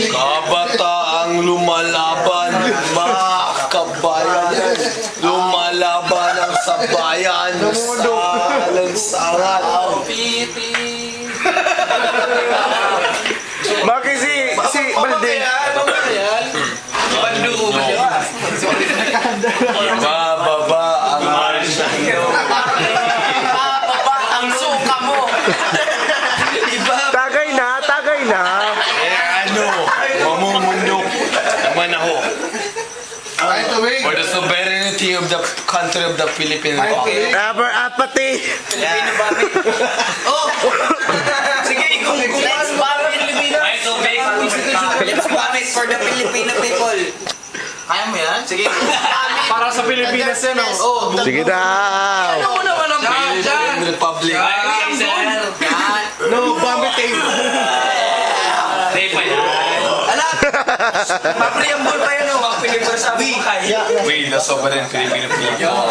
Kabataang lumalaban, mga kabayan, lumalaban ang sabayan sa lansangan. Bakit si Balde? Bababa ang ang suka mo. Tagay na. mamumundok naman ako for the sovereignty of the country of the Philippines. Ever apathy. Sige, kung let's vomit Let's vomit for the Filipino people. Kaya mo yan? Sige. Para sa Pilipinas yan, oh. Sige daw. Ano naman ang Philippine Republic. No, vomiting. Hindi pa yan. Alam! Mapriambol pa yan, oh. Mapriambol sa buhay. We, the sovereign Philippine people.